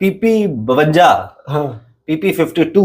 PP52, PP52,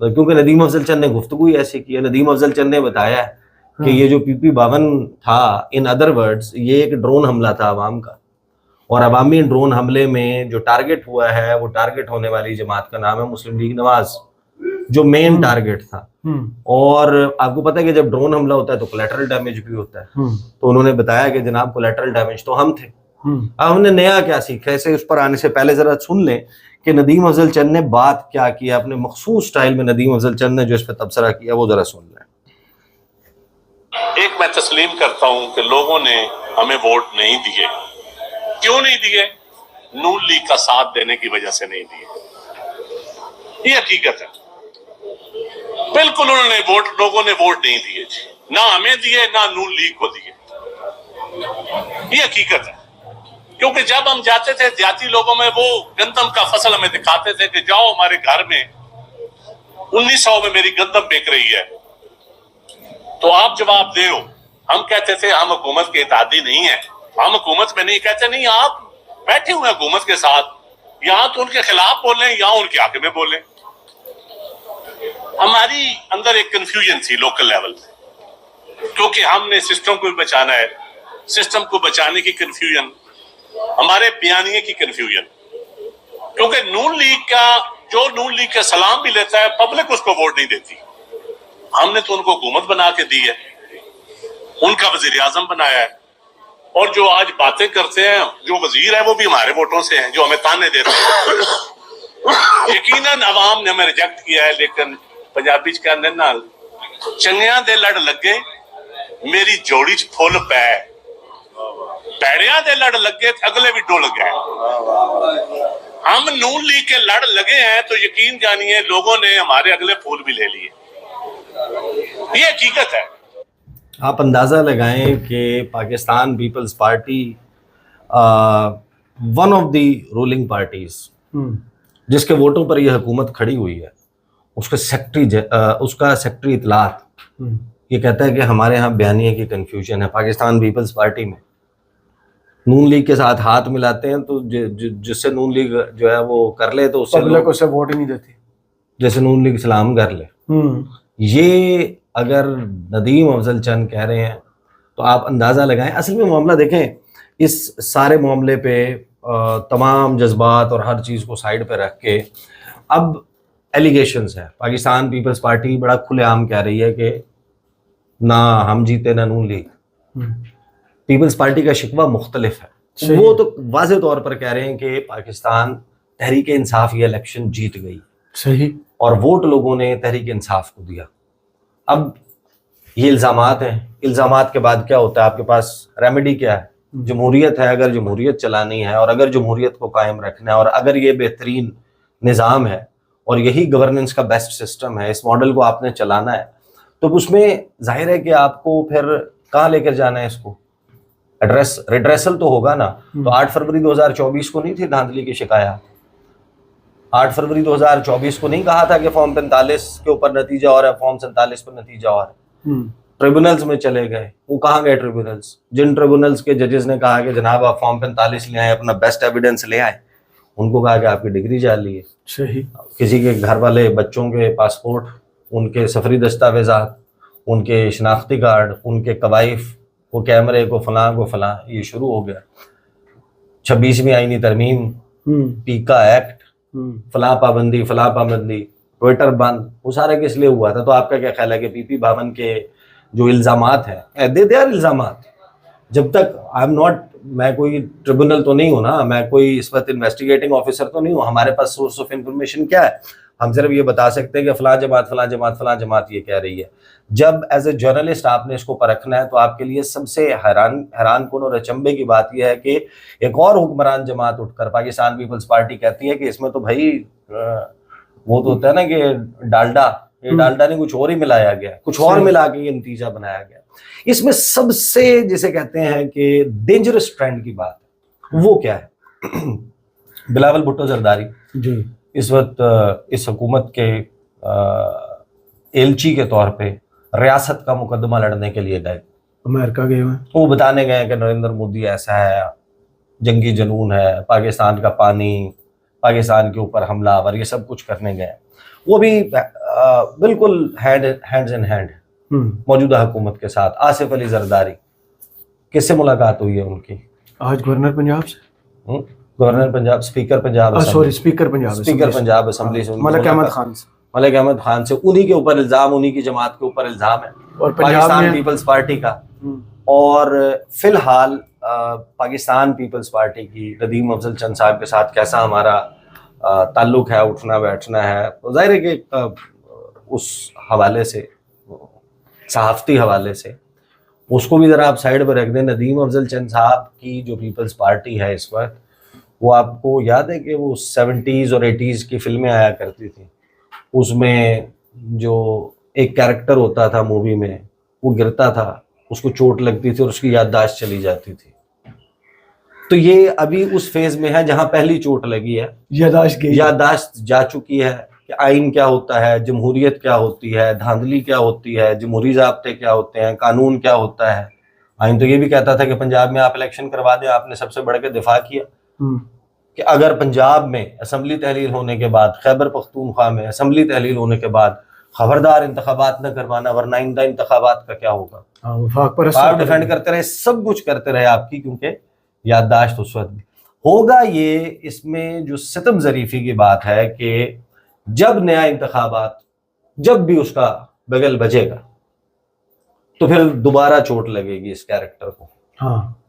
کیونکہ ندیم افضل چند نے گفتگو ہی ایسی کی ہے. ندیم افضل چند نے بتایا ہے کہ یہ جو PP-52 تھا، ان ادر ورڈز یہ ایک ڈرون حملہ تھا عوام کا، اور عوامی ڈرون حملے میں جو ٹارگٹ ہوا ہے وہ ٹارگٹ ہونے والی جماعت کا نام ہے مسلم لیگ نواز، جو مین ٹارگٹ تھا. اور آپ کو پتہ ہے کہ جب ڈرون حملہ ہوتا ہے تو کولیٹرل ڈیمیج بھی ہوتا ہے. تو انہوں نے بتایا کہ جناب کولیٹرل ڈیمیج تو ہم تھے. اب ہم نے نیا کیا سیکھا، اسے اس پر آنے سے پہلے ذرا سن لیں کہ ندیم افضل چند نے بات کیا کی، اپنے مخصوص سٹائل میں ندیم افضل چند نے جو اس پہ تبصرہ کیا وہ ذرا سن لیں. ایک میں تسلیم کرتا ہوں کہ لوگوں نے ہمیں ووٹ نہیں دیے. کیوں نہیں دیے؟ نون لیگ کا ساتھ دینے کی وجہ سے نہیں دیے. یہ حقیقت ہے. بالکل انہوں نے لوگوں نے ووٹ نہیں دیے جی، نہ ہمیں دیے نہ نون لیگ کو دیے. یہ حقیقت ہے. کیونکہ جب ہم جاتے تھے دیہاتی لوگوں میں، وہ گندم کا فصل ہمیں دکھاتے تھے کہ جاؤ ہمارے گھر میں 1900 میں میری گندم بیک رہی ہے تو آپ جواب دے ہو. ہم کہتے تھے ہم حکومت کے اتحادی نہیں ہیں، ہم حکومت میں نہیں. کہتے نہیں، آپ بیٹھے ہوئے حکومت کے ساتھ، یہاں تو ان کے خلاف بولیں یہاں ان کے حق میں بولیں. ہماری اندر ایک کنفیوژن تھی لوکل لیول پہ، کیونکہ ہم نے سسٹم کو بھی بچانا ہے. سسٹم کو بچانے کی کنفیوژن، ہمارے بیانیے کی کنفیوژن. کیونکہ نون لیگ کا سلام بھی لیتا ہے، پبلک اس کو ووٹ نہیں دیتی. ہم نے تو ان کو حکومت بنا کے دی ہے، ان کا وزیر اعظم بنایا ہے. اور جو آج باتیں کرتے ہیں، جو وزیر ہے وہ بھی ہمارے ووٹوں سے ہیں، جو ہمیں تانے دیتے ہیں. یقیناً عوام نے ہمیں ریجیکٹ کیا ہے، لیکن پنجابی چ کہندے نال چنگیاں دے لڑ لگے میری جوڑی چ پھل پے، پیڑیاں دے لڑ لگے اگلے بھی ڈول گئے. ہم نون لیگ کے لڑ لگے ہیں تو یقین جانیے لوگوں نے ہمارے اگلے پھول بھی لے لیے. یہ حقیقت ہے. آپ اندازہ لگائیں کہ Pakistan Peoples Party one of the ruling parties جس کے ووٹوں پر یہ حکومت کھڑی ہوئی ہے، اس کا سیکٹری اطلاعات یہ کہتا ہے کہ ہمارے ہاں بیانیے کی کنفیوژن ہے. پاکستان پیپلز پارٹی میں نون لیگ کے ساتھ ہاتھ ملاتے ہیں تو جس سے نون لیگ جو ہے وہ کر لے تو اس سے پبلک اسے ووٹ ہی نہیں دیتی، جیسے نون لیگ سلام کر لے. یہ اگر ندیم افضل چند کہہ رہے ہیں تو آپ اندازہ لگائیں. اصل میں معاملہ دیکھیں، اس سارے معاملے پہ تمام جذبات اور ہر چیز کو سائیڈ پہ رکھ کے اب ایلیگیشنز ہیں. پاکستان پیپلز پارٹی بڑا کھلے عام کہہ رہی ہے کہ نہ ہم جیتے نہ نون لیگ. پیپلز پارٹی کا شکوہ مختلف ہے. وہ تو واضح طور پر کہہ رہے ہیں کہ پاکستان تحریک انصاف یہ الیکشن جیت گئی، صحیح، اور ووٹ لوگوں نے تحریک انصاف کو دیا. اب یہ الزامات ہیں، الزامات کے بعد کیا ہوتا ہے؟ آپ کے پاس ریمیڈی کیا ہے؟ جمہوریت ہے. اگر جمہوریت چلانی ہے اور اگر جمہوریت کو قائم رکھنا ہے اور اگر یہ بہترین نظام ہے اور یہی گورننس کا بیسٹ سسٹم ہے، اس ماڈل کو آپ نے چلانا ہے، تو اس میں ظاہر ہے کہ آپ کو پھر کہاں لے کر جانا ہے اس کو؟ ریڈریسل تو ہوگا نا. تو 8 فروری 2024 کو نہیں تھی دھاندلی کی شکایات؟ 8 فروری 2024 کو نہیں کہا تھا کہ فارم 45 کے اوپر نتیجہ اور ہے، فارم 47 پر نتیجہ اور ہے؟ ٹریبونلز میں چلے گئے. وہ کہاں گئے ٹریبونلز؟ جن ٹریبونلز کے ججز نے کہا کہ جناب آپ فارم 45 لے آئیں، اپنا بیسٹ ایویڈنس لے آئیں، ان کو کہا کہ آپ کی ڈگری جعلی ہے. صحیح. کسی کے گھر والے بچوں کے پاسپورٹ، ان کے سفری دستاویزات، ان کے شناختی کارڈ، ان کے کوائف کو کیمرے کو فلاں یہ شروع ہو گیا. 26ویں آئینی ترمیم، پیکا ایکٹ، فلاں پابندی، ٹویٹر بند، وہ سارا کس لیے ہوا تھا؟ تو آپ کا کیا خیال ہے کہ PP-52 کے جو الزامات ہیں دے آر الزامات، جب تک میں کوئی ٹریبونل تو نہیں ہوں نا، میں کوئی اس وقت انویسٹیگیٹنگ آفیسر تو نہیں ہوں، ہمارے پاس سورس آف انفارمیشن کیا ہے؟ ہم صرف یہ بتا سکتے ہیں کہ فلاں جماعت یہ کہہ رہی ہے. جب ایز اے جرنلسٹ آپ نے اس کو پرکھنا ہے تو آپ کے لیے سب سے حیران کن اور اچنبے کی بات یہ ہے کہ ایک اور حکمران جماعت اٹھ کر پاکستان پیپلز پارٹی کہتی ہے کہ اس میں تو بھائی وہ تو ہوتا ہے نا کہ ڈالڈا نے کچھ اور ہی ملایا گیا، کچھ اور ملا کے یہ نتیجہ بنایا گیا. اس میں سب سے جسے کہتے ہیں کہ ڈینجرس ٹرینڈ کی بات وہ کیا ہے؟ بلاول بھٹو زرداری جی اس وقت اس حکومت کے ایلچی کے طور پہ ریاست کا مقدمہ لڑنے کے لیے گئے، امریکہ گئے ہوئے. وہ بتانے گئے کہ نریندر مودی ایسا ہے، جنگی جنون ہے، پاکستان کا پانی، پاکستان کے اوپر حملہ آور، یہ سب کچھ کرنے گئے. وہ بھی بالکل ہینڈز ان ہینڈ موجودہ حکومت کے ساتھ. آصف علی زرداری کس سے ملاقات ہوئی ہے ان کی؟ آج گورنر پنجاب سے، governor Punjab, speaker Punjab, sorry speaker Punjab assembly سے ملک احمد خان سے. ملک احمد خان سے. انہی کے اوپر الزام، انہی کی جماعت کے اوپر الزام ہے اور پاکستان پیپلز پارٹی کا. اور فی الحال پاکستان پیپلز پارٹی کی ندیم افضل چند صاحب کے ساتھ کیسا ہمارا تعلق ہے، اٹھنا بیٹھنا ہے، ظاہر ہے کہ اس حوالے سے، صحافتی حوالے سے اس کو بھی ذرا آپ سائڈ پہ رکھ دیں. ندیم افضل چند صاحب کی جو پیپلز پارٹی ہے اس وقت، وہ آپ کو یاد ہے کہ وہ 70s اور 80s کی فلمیں آیا کرتی تھیں، اس میں جو ایک کیریکٹر ہوتا تھا مووی میں، وہ گرتا تھا، اس کو چوٹ لگتی تھی اور اس کی یادداشت چلی جاتی تھی. تو یہ ابھی اس فیز میں ہے جہاں پہلی چوٹ لگی ہے، یادداشت جا چکی ہے کہ آئین کیا ہوتا ہے، جمہوریت کیا ہوتی ہے، دھاندلی کیا ہوتی ہے، جمہوری ضابطے کیا ہوتے ہیں، قانون کیا ہوتا ہے. آئین تو یہ بھی کہتا تھا کہ پنجاب میں آپ الیکشن کروا دیں. آپ نے سب سے بڑھ کے دفاع کیا کہ اگر پنجاب میں اسمبلی تحلیل ہونے کے بعد، خیبر پختونخوا میں اسمبلی تحلیل ہونے کے بعد خبردار انتخابات نہ کروانا، ورنہ آئندہ انتخابات کا کیا ہوگا. آپ ڈیفینڈ کرتے رہے، سب کچھ کرتے رہے آپ کی، کیونکہ یادداشت اس وقت بھی ہوگا. یہ اس میں جو ستم ظریفی کی بات ہے کہ جب نیا انتخابات، جب بھی اس کا بغل بجے گا تو پھر دوبارہ چوٹ لگے گی اس کیریکٹر کو،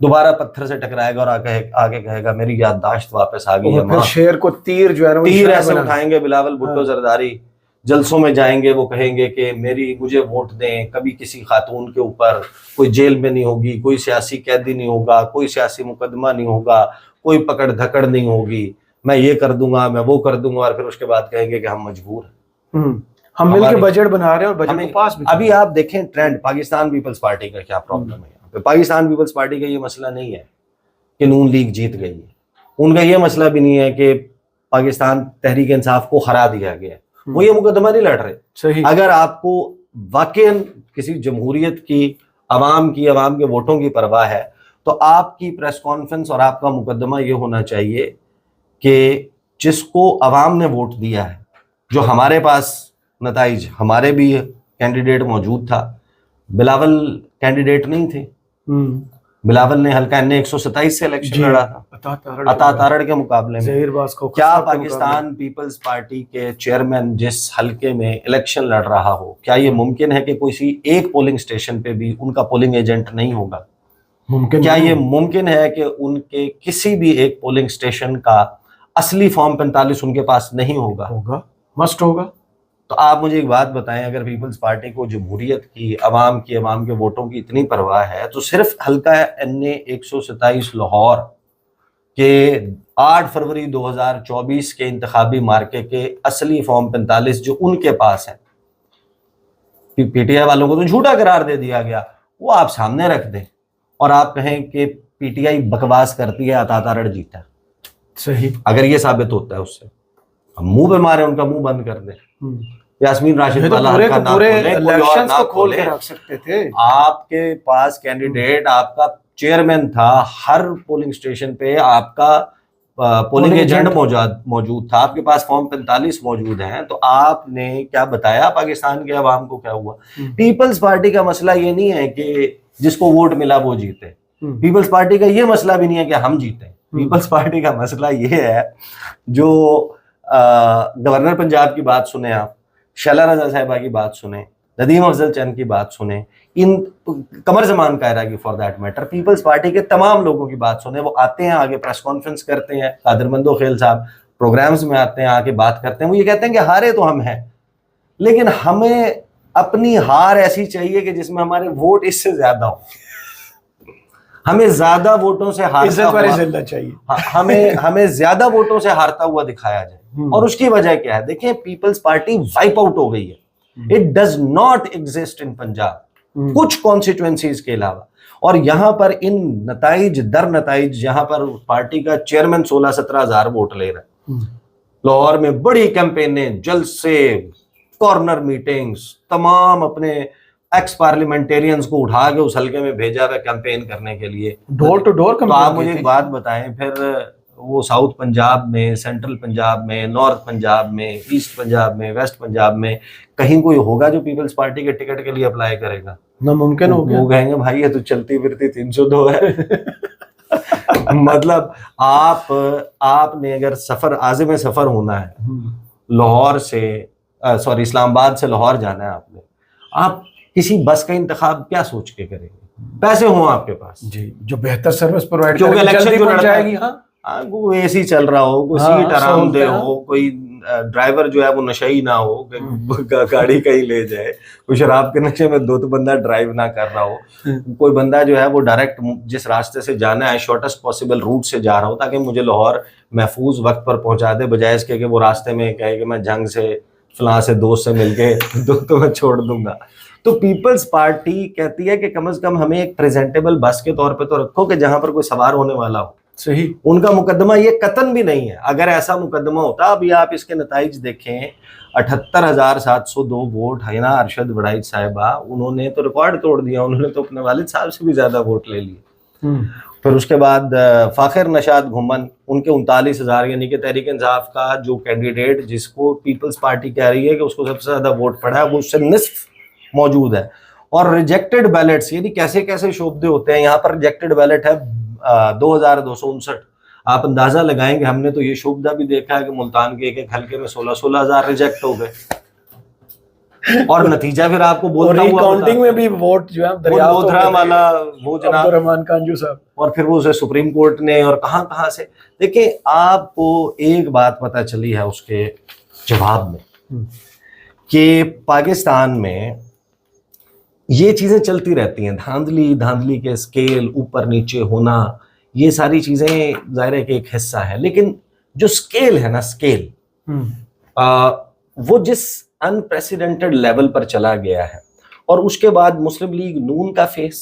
دوبارہ پتھر سے ٹکرائے گا اور آگے کہے گا میری یادداشت واپس آ گئی ہے. شیر کو تیر جو ہے تیر ایسے اٹھائیں گے بلاول بھٹو زرداری، جلسوں میں جائیں گے، وہ کہیں گے کہ مجھے ووٹ دیں، کبھی کسی خاتون کے اوپر کوئی جیل میں نہیں ہوگی، کوئی سیاسی قیدی نہیں ہوگا، کوئی سیاسی مقدمہ نہیں ہوگا، کوئی پکڑ دھکڑ نہیں ہوگی، میں یہ کر دوں گا، میں وہ کر دوں گا. اور پھر اس کے بعد کہیں گے کہ ہم مجبور ہیں، ہم مل کے بجٹ بنا رہے ہیں اور بجٹ کو پاس بھی. ابھی آپ دیکھیں ٹرینڈ پاکستان پیپلز پارٹی کا کیا پرابلم ہے. پاکستان پیپلز پارٹی کا یہ مسئلہ نہیں ہے کہ نون لیگ جیت گئی ہے، ان کا یہ مسئلہ بھی نہیں ہے کہ پاکستان تحریک انصاف کو ہرا دیا گیا ہے، وہ یہ مقدمہ نہیں لڑ رہے. صحیح. اگر آپ کو واقعا کسی جمہوریت کی، عوام کے ووٹوں کی پرواہ ہے تو آپ کی پریس کانفرنس اور آپ کا مقدمہ یہ ہونا چاہیے کہ جس کو عوام نے ووٹ دیا ہے، جو ہمارے پاس نتائج، ہمارے بھی کینڈیڈیٹ موجود تھا، بلاول کینڈیڈیٹ نہیں تھے، بلاول نے حلقہ این 127 سے الیکشن لڑا تھا عطا تارڑ کے مقابلے میں. کیا پاکستان پیپلز پارٹی کے چیئرمین جس حلقے میں الیکشن لڑ رہا ہو، کیا یہ ممکن ہے کہ کسی ایک پولنگ اسٹیشن پہ بھی ان کا پولنگ ایجنٹ نہیں ہوگا؟ کیا یہ ممکن ہے کہ ان کے کسی بھی ایک پولنگ اسٹیشن کا اصلی فارم 45 ان کے پاس نہیں ہوگا؟ مسٹ ہوگا. تو آپ مجھے ایک بات بتائیں، اگر پیپلز پارٹی کو جمہوریت کی، عوام کے ووٹوں کی اتنی پرواہ ہے تو صرف حلقہ این 127 لاہور کے 8 فروری 2024 کے انتخابی مارکے کے اصلی فارم 45 جو ان کے پاس ہے، پی ٹی آئی والوں کو تو جھوٹا قرار دے دیا گیا، وہ آپ سامنے رکھ دیں اور آپ کہیں کہ پی ٹی آئی بکواس کرتی ہے، عطا تارڑ جیتا ہے. صحیح. اگر یہ ثابت ہوتا ہے اس سے ہم منہ پہ مارے، ان کا منہ بند کر دیں. یاسمین راشد پورے الیکشنز کو کھول کے رکھ سکتے تھے. آپ کے پاس کینڈیڈیٹ، آپ کا چیئرمین تھا، ہر پولنگ اسٹیشن پہ آپ کا پولنگ ایجنٹ موجود تھا، آپ کے پاس فارم 45 موجود ہیں، تو آپ نے کیا بتایا پاکستان کے عوام کو کیا ہوا؟ پیپلز پارٹی کا مسئلہ یہ نہیں ہے کہ جس کو ووٹ ملا وہ جیتے، پیپلز پارٹی کا یہ مسئلہ بھی نہیں ہے کہ ہم جیتے. پیپلز پارٹی کا مسئلہ یہ ہے، جو گورنر پنجاب کی بات سنیں، آپ شیلا رضا صاحبہ کی بات سنیں، ندیم افضل چند کی بات سنیں، ان قمر زمان کائرہ کی for that matter, Peoples Party کے تمام لوگوں کی بات سنیں. وہ آتے ہیں آگے پریس کانفرنس کرتے ہیں، قادر مندوخیل صاحب پروگرامز میں آتے ہیں، آگے بات کرتے ہیں، وہ یہ کہتے ہیں کہ ہارے تو ہم ہیں، لیکن ہمیں اپنی ہار ایسی چاہیے کہ جس میں ہمارے ووٹ اس سے زیادہ ہوں، ہمیں زیادہ ووٹوں سے ہارتا ہوا، ہمیں زیادہ ووٹوں سے ہارتا ہوا دکھایا جائے. اور اس کی وجہ کیا ہے؟ دیکھیں پیپلز پارٹی وائپ آؤٹ ہو گئی ہے، it does not exist in Punjab, کچھ کانسٹیٹوئنسیز کے علاوہ. اور یہاں پر ان نتائج در نتائج، یہاں پر پارٹی کا چیئرمین 16-17 ہزار ووٹ لے رہا ہے، لاہور میں بڑی کیمپینیں، جلسے، کارنر میٹنگز، تمام اپنے ایکس پارلیمنٹیرینز کو اٹھا کے اس حلقے میں بھیجا ہے کیمپین کرنے کے لیے، ڈور ٹو ڈور. تو آپ مجھے ایک بات بتائیں، پھر وہ ساؤتھ پنجاب میں، سینٹرل پنجاب میں، نارتھ پنجاب میں، ایسٹ پنجاب میں، ویسٹ پنجاب میں کہیں کوئی ہوگا جو پیپلز پارٹی کے ٹکٹ کے لیے اپلائی کرے گا؟ ناممکن ہو گیا. وہ کہیں گے بھائی یہ تو چلتی پھرتی 302 ہے. مطلب آپ نے اگر عازم سفر ہونا ہے لاہور سے اسلام آباد سے لاہور جانا ہے آپ کسی بس کا انتخاب کیا سوچ کے کریں گے؟ پیسے ہوں آپ کے پاس جی جو بہتر سروس پرووائڈ کیونکہ الیکشن جو لڑ جائے گی. ہاں کوئی اے سی چل رہا ہو، کوئی سیٹ آرام دہ ہو، کوئی ڈرائیور جو ہے وہ نشئی نہ ہو کہ گاڑی کہیں لے جائے، کوئی شراب کے نشے میں دو بندہ ڈرائیو نہ کر رہا ہو، کوئی بندہ جو ہے وہ ڈائریکٹ جس راستے سے جانا ہے شارٹیسٹ پاسبل روٹ سے جا رہا ہو تاکہ مجھے لاہور محفوظ وقت پر پہنچا دے، بجائے اس کے کہ وہ راستے میں کہے کہ میں جنگ سے فلاں سے دوست سے مل کے تو میں چھوڑ دوں گا. تو پیپلز پارٹی کہتی ہے کہ کم از کم ہمیں ایک پریزنٹیبل بس کے طور پہ تو رکھو کہ جہاں پر کوئی سوار ہونے والا ہو. صحیح. ان کا مقدمہ یہ قطن بھی نہیں ہے. اگر ایسا مقدمہ ہوتا، ابھی آپ اس کے نتائج دیکھیں، 78,702 ووٹ حینا ارشد وڑائچ صاحبہ، انہوں نے تو ریکارڈ توڑ دیا، انہوں نے تو اپنے والد صاحب سے بھی زیادہ ووٹ لے لیے. پھر اس کے بعد فاخر نشاد گھمن، ان کے 39,000، یعنی کہ تحریک انصاف کا جو کینڈیڈیٹ جس کو پیپلز پارٹی کہہ رہی ہے کہ اس کو سب سے زیادہ ووٹ پڑا ہے، وہ اس سے نصف موجود ہے. اور ریجیکٹڈ بیلٹس، یعنی کیسے کیسے شعبے ہوتے ہیں. یہاں پر ریجیکٹڈ بیلٹ ہے 2,259. آپ اندازہ لگائیں گے، ہم نے تو یہ شعبہ بھی دیکھا ہے کہ ملتان کے ایک حلقے میں 16,000 ریجیکٹ ہو گئے. اور نتیجہ پھر آپ کو بولتا ہوا کاؤنٹنگ میں بھی ووٹ جو ہے دریافتہ والا وہ جناب عبدالرحمان کانجو صاحب، اور پھر وہ اسے سپریم کورٹ نے اور کہاں سے. دیکھیں آپ کو ایک بات پتہ چلی ہے اس کے جواب میں کہ پاکستان میں یہ چیزیں چلتی رہتی ہیں، دھاندلی کے اسکیل اوپر نیچے ہونا، یہ ساری چیزیں ظاہر ہے کہ ایک حصہ ہے. لیکن جو اسکیل ہے نا، اسکیل وہ جس انپریسیڈنٹڈ لیول پر چلا گیا ہے، اور اس کے بعد مسلم لیگ نون کا فیس،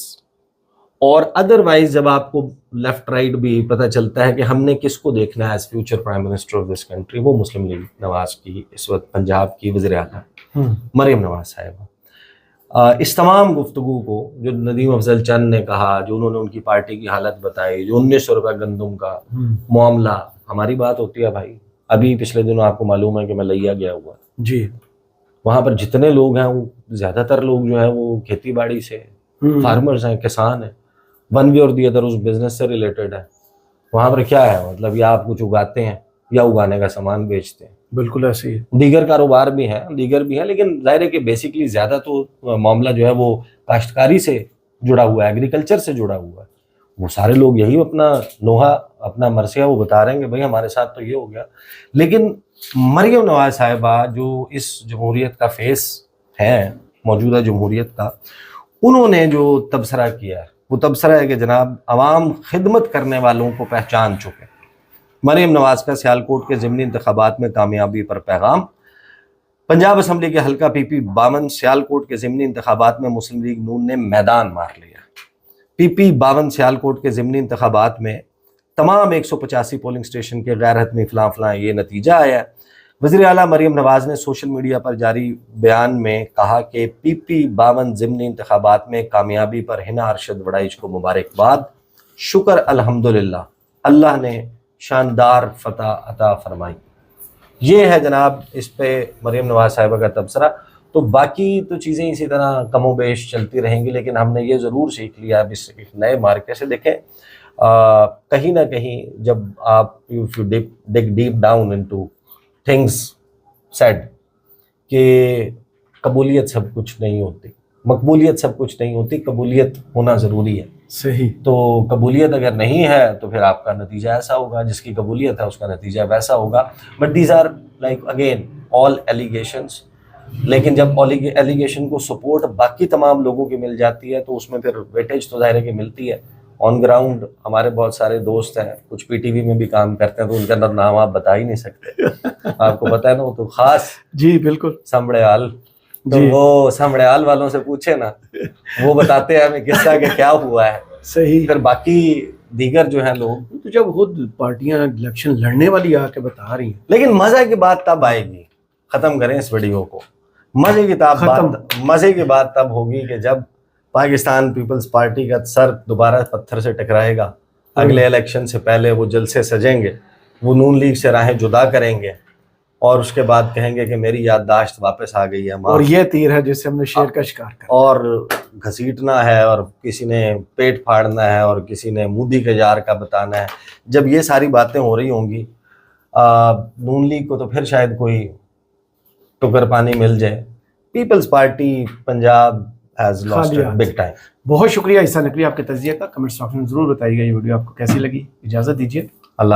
اور ادروائز جب آپ کو لیفٹ رائٹ بھی پتہ چلتا ہے کہ ہم نے کس کو دیکھنا ہے as future prime minister of this country, وہ مسلم لیگ نواز کی اس وقت پنجاب کی وزیر اعلیٰ مریم نواز صاحبہ. اس تمام گفتگو کو جو ندیم افضل چند نے کہا، جو انہوں نے ان کی پارٹی کی حالت بتائی، جو 1900 روپے گندم کا معاملہ، ہماری بات ہوتی ہے بھائی. ابھی پچھلے دنوں آپ کو معلوم ہے کہ میں لیا گیا ہوا جی، وہاں پر جتنے لوگ ہیں وہ زیادہ تر لوگ جو ہیں وہ کھیتی باڑی سے فارمرز ہیں، کسان ہیں، ون وے اور دی ادر اس بزنس سے ریلیٹڈ ہے. وہاں پر کیا ہے، مطلب یا آپ کچھ اگاتے ہیں یا اگانے کا سامان بیچتے ہیں. بالکل ایسے ہی. دیگر کاروبار بھی ہیں، لیکن ظاہر ہے کہ بیسیکلی زیادہ تو معاملہ جو ہے وہ کاشتکاری سے جڑا ہوا ہے، ایگریکلچر سے جڑا ہوا ہے. وہ سارے لوگ یہی اپنا نوحہ، اپنا مرثیہ وہ بتا رہے ہیں کہ بھائی ہمارے ساتھ تو یہ ہو گیا. لیکن مریم نواز صاحبہ جو اس جمہوریت کا فیس ہیں، موجودہ جمہوریت کا، انہوں نے جو تبصرہ کیا ہے وہ تبصرہ ہے کہ جناب عوام خدمت کرنے والوں کو پہچان چکے. مریم نواز کا سیالکوٹ کے ضمنی انتخابات میں کامیابی پر پیغام. پنجاب اسمبلی کے حلقہ پی پی 52 سیالکوٹ کے ضمنی انتخابات میں مسلم لیگ نون نے میدان مار لیا. پی پی 52 سیالکوٹ کے ضمنی انتخابات میں تمام 185 پولنگ اسٹیشن کے غیر حتمی فلاں یہ نتیجہ آیا ہے. وزیر اعلیٰ مریم نواز نے سوشل میڈیا پر جاری بیان میں کہا کہ پی پی 52 ضمنی انتخابات میں کامیابی پر حنا ارشد وڑائچ کو مبارکباد. شکر الحمدللہ، اللہ نے شاندار فتح عطا فرمائی. یہ ہے جناب اس پہ مریم نواز صاحبہ کا تبصرہ. تو باقی تو چیزیں اسی طرح کم و بیش چلتی رہیں گی، لیکن ہم نے یہ ضرور سیکھ لیا اب اس ایک نئے مارکے سے. دیکھیں کہیں نہ کہیں جب آپ dig deep down into things said کہ قبولیت سب کچھ نہیں ہوتی، مقبولیت سب کچھ نہیں ہوتی، قبولیت ہونا ضروری ہے. صحیح. تو قبولیت اگر نہیں ہے تو پھر آپ کا نتیجہ ایسا ہوگا، جس کی قبولیت ہے اس کا نتیجہ ویسا ہوگا. But these are like again all allegations. لیکن جب ایلیگیشن کو سپورٹ باقی تمام لوگوں کی مل جاتی ہے تو اس میں پھر ویٹیج تو ظاہر ہے کہ ملتی ہے. آن گراؤنڈ ہمارے بہت سارے دوست ہیں، کچھ پی ٹی وی میں بھی کام کرتے ہیں، تو ان کا نام آپ بتا ہی نہیں سکتے. آپ کو پتہ ہے نا، وہ تو خاص جی بالکل سمڑیال، تو وہ سمڑیال والوں سے پوچھے نا، وہ بتاتے ہیں ہمیں قصہ کہ کیا ہوا ہے. صحیح. پھر باقی دیگر جو ہیں لوگ، تو جب خود پارٹیاں الیکشن لڑنے والی آ کے بتا رہی ہیں. لیکن مزے کی بات تب آئے گی، ختم کریں اس ویڈیو کو، مزے کی بات تب ہوگی کہ جب پاکستان پیپلز پارٹی کا سر دوبارہ پتھر سے ٹکرائے گا. اگلے الیکشن سے پہلے وہ جلسے سجیں گے وہ نون لیگ سے راہیں جدا کریں گے اور اس کے بعد کہیں گے کہ میری یادداشت واپس آ گئی ہے ماں، اور یہ تیر ہے جسے ہم نے شیر کا شکار کر اور گھسیٹنا ہے اور کسی نے پیٹ پھاڑنا ہے اور کسی نے مودی کے یار کا بتانا ہے. جب یہ ساری باتیں ہو رہی ہوں گی نون لیگ کو تو پھر شاید کوئی ٹکر پانی مل جائے. Peoples Party Punjab has lost big time. بہت شکریہ عیسیٰ نقوی آپ کے تجزیے کا. کمنٹس باکس میں ضرور بتائیے گا یہ ویڈیو آپ کو کیسی لگی. اجازت دیجیے. اللہ